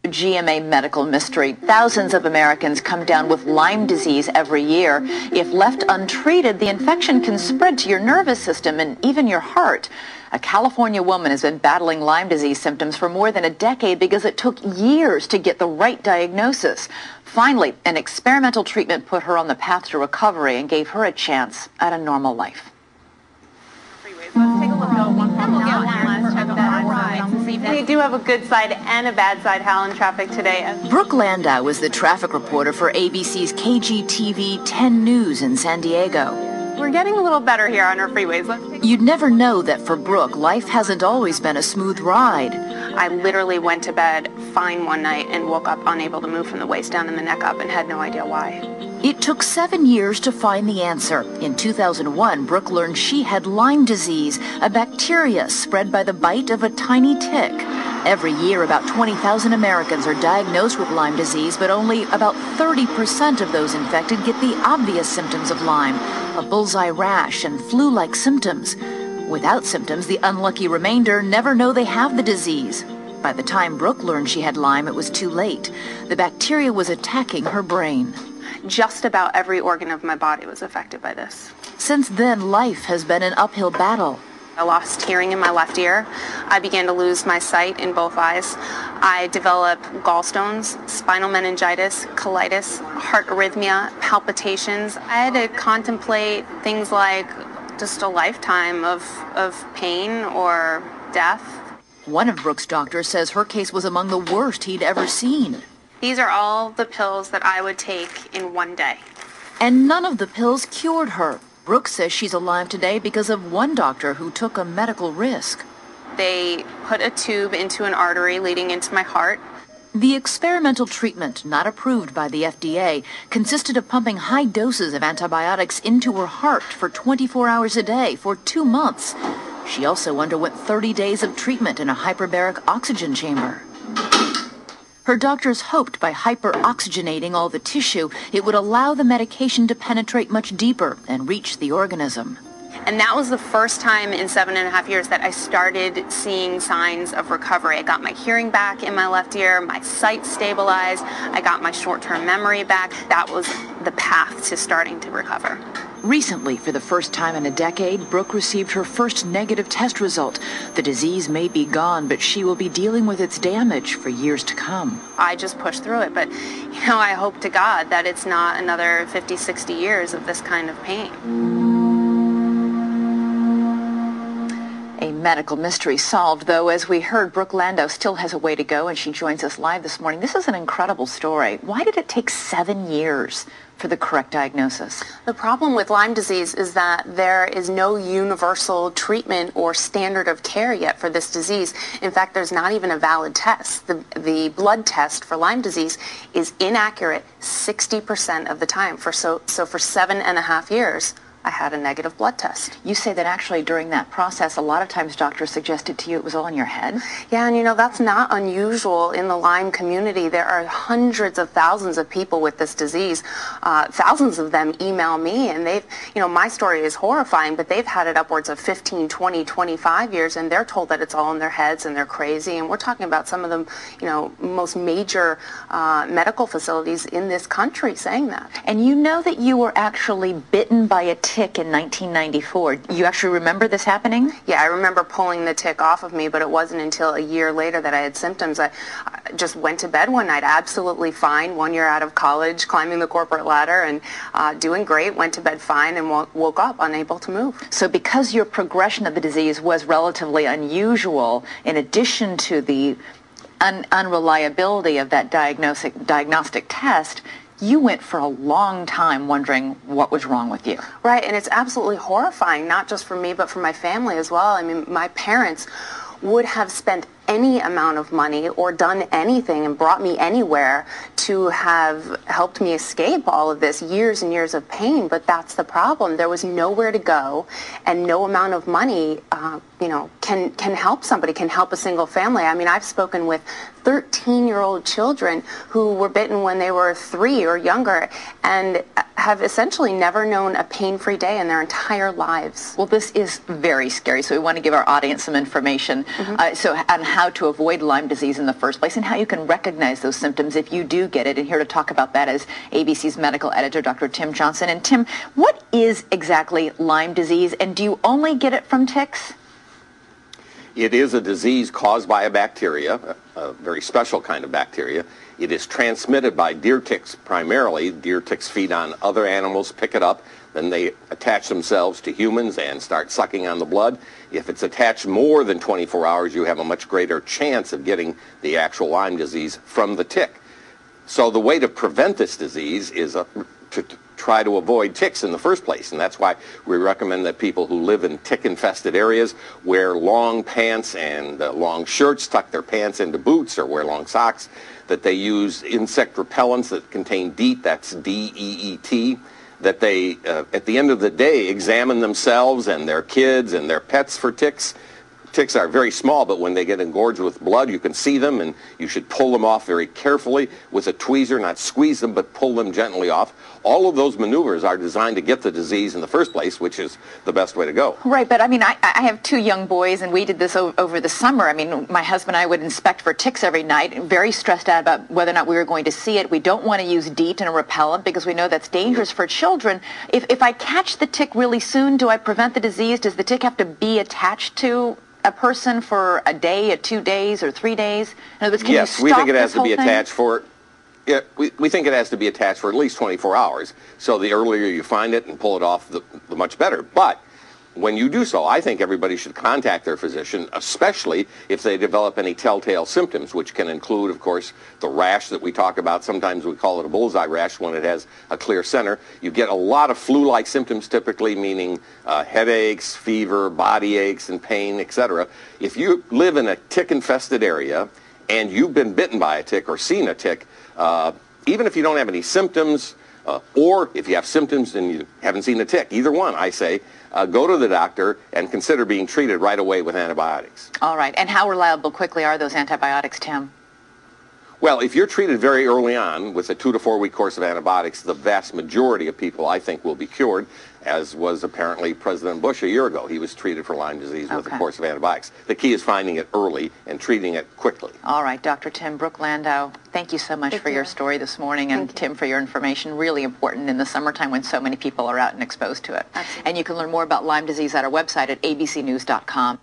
GMA Medical Mystery. Thousands of Americans come down with Lyme disease every year. If left untreated, the infection can spread to your nervous system and even your heart. A California woman has been battling Lyme disease symptoms for more than a decade because it took years to get the right diagnosis. Finally, an experimental treatment put her on the path to recovery and gave her a chance at a normal life. Let's take a look at one from We do have a good side and a bad side, Hal, in traffic today. Brooke Landau is the traffic reporter for ABC's KGTV 10 News in San Diego. We're getting a little better here on our freeways. You'd never know that for Brooke, life hasn't always been a smooth ride. I literally went to bed fine one night and woke up unable to move from the waist down and the neck up and had no idea why. It took 7 years to find the answer. In 2001, Brooke learned she had Lyme disease, a bacteria spread by the bite of a tiny tick. Every year, about 20,000 Americans are diagnosed with Lyme disease, but only about 30% of those infected get the obvious symptoms of Lyme, a bullseye rash and flu-like symptoms. Without symptoms, the unlucky remainder never know they have the disease. By the time Brooke learned she had Lyme, it was too late. The bacteria was attacking her brain. Just about every organ of my body was affected by this. Since then, life has been an uphill battle. I lost hearing in my left ear. I began to lose my sight in both eyes. I developed gallstones, spinal meningitis, colitis, heart arrhythmia, palpitations. I had to contemplate things like just a lifetime of pain or death. One of Brooke's doctors says her case was among the worst he'd ever seen. These are all the pills that I would take in one day. And none of the pills cured her. Brooke says she's alive today because of one doctor who took a medical risk. They put a tube into an artery leading into my heart. The experimental treatment, not approved by the FDA, consisted of pumping high doses of antibiotics into her heart for 24 hours a day for 2 months. She also underwent 30 days of treatment in a hyperbaric oxygen chamber. Her doctors hoped by hyperoxygenating all the tissue, it would allow the medication to penetrate much deeper and reach the organism. And that was the first time in 7.5 years that I started seeing signs of recovery. I got my hearing back in my left ear, my sight stabilized, I got my short-term memory back. That was the path to starting to recover. Recently, for the first time in a decade, Brooke received her first negative test result. The disease may be gone, but she will be dealing with its damage for years to come. I just pushed through it, but I hope to God that it's not another 50, 60 years of this kind of pain. A medical mystery solved, though. As we heard, Brooke Landau still has a way to go, and she joins us live this morning. This is an incredible story. Why did it take 7 years for the correct diagnosis? The problem with Lyme disease is that there is no universal treatment or standard of care yet for this disease. In fact, there's not even a valid test. The blood test for Lyme disease is inaccurate 60% of the time. So for 7.5 years, I had a negative blood test. You say that actually during that process, a lot of times doctors suggested to you it was all in your head? Yeah, and that's not unusual in the Lyme community. There are hundreds of thousands of people with this disease. Thousands of them email me, and they've, my story is horrifying, but they've had it upwards of 15, 20, 25 years, and they're told that it's all in their heads and they're crazy. And we're talking about some of the, most major medical facilities in this country saying that. And you know that you were actually bitten by a tick in 1994. You actually remember this happening? Yeah, I remember pulling the tick off of me, but it wasn't until a year later that I had symptoms. I just went to bed one night absolutely fine, 1 year out of college, climbing the corporate ladder and doing great, went to bed fine and woke up unable to move. So because your progression of the disease was relatively unusual, in addition to the unreliability of that diagnostic test, you went for a long time wondering what was wrong with you. Right, and it's absolutely horrifying, not just for me, but for my family as well. I mean, my parents would have spent any amount of money or done anything and brought me anywhere to have helped me escape all of this, years and years of pain, but that's the problem. There was nowhere to go, and no amount of money can help somebody, can help a single family. I mean, I've spoken with 13-year-old children who were bitten when they were 3 or younger and have essentially never known a pain-free day in their entire lives. Well, this is very scary, so we want to give our audience some information on how to avoid Lyme disease in the first place and how you can recognize those symptoms if you do get it. And here to talk about that is ABC's medical editor, Dr. Tim Johnson. And Tim, what is exactly Lyme disease, and do you only get it from ticks? It is a disease caused by a bacteria, a very special kind of bacteria. It is transmitted by deer ticks primarily. Deer ticks feed on other animals, pick it up, then they attach themselves to humans and start sucking on the blood. If it's attached more than 24 hours, you have a much greater chance of getting the actual Lyme disease from the tick. So the way to prevent this disease is to try to avoid ticks in the first place, and that's why we recommend that people who live in tick-infested areas wear long pants and long shirts, tuck their pants into boots, or wear long socks, that they use insect repellents that contain DEET, that's D-E-E-T, that they, at the end of the day, examine themselves and their kids and their pets for ticks. Ticks are very small, but when they get engorged with blood, you can see them, and you should pull them off very carefully with a tweezer, not squeeze them, but pull them gently off. All of those maneuvers are designed to get the disease in the first place, which is the best way to go. Right, but I mean, I have 2 young boys, and we did this over the summer. I mean, my husband and I would inspect for ticks every night, very stressed out about whether or not we were going to see it. We don't want to use DEET and a repellent because we know that's dangerous for children. If I catch the tick really soon, do I prevent the disease? Does the tick have to be attached to a person for a day, or 2 days, or 3 days? In other words, can you stop we think it has this to be whole thing? attached for. Yeah, we think it has to be attached for at least 24 hours. So the earlier you find it and pull it off, the much better. But when you do so, I think everybody should contact their physician, especially if they develop any telltale symptoms, which can include, of course, the rash that we talk about. Sometimes we call it a bullseye rash when it has a clear center. You get a lot of flu-like symptoms typically, meaning headaches, fever, body aches, and pain, etc. If you live in a tick-infested area and you've been bitten by a tick or seen a tick, even if you don't have any symptoms, or if you have symptoms and you haven't seen a tick, either one, I say, go to the doctor and consider being treated right away with antibiotics. All right. And how reliable quickly are those antibiotics, Tim? Well, if you're treated very early on with a 2 to 4 week course of antibiotics, the vast majority of people, I think, will be cured, as was apparently President Bush a year ago. He was treated for Lyme disease with a course of antibiotics. The key is finding it early and treating it quickly. All right, Dr. Tim, Brooke Landau, thank you so much for your story this morning, and Tim for your information. Really important in the summertime when so many people are out and exposed to it. Absolutely. And you can learn more about Lyme disease at our website at abcnews.com.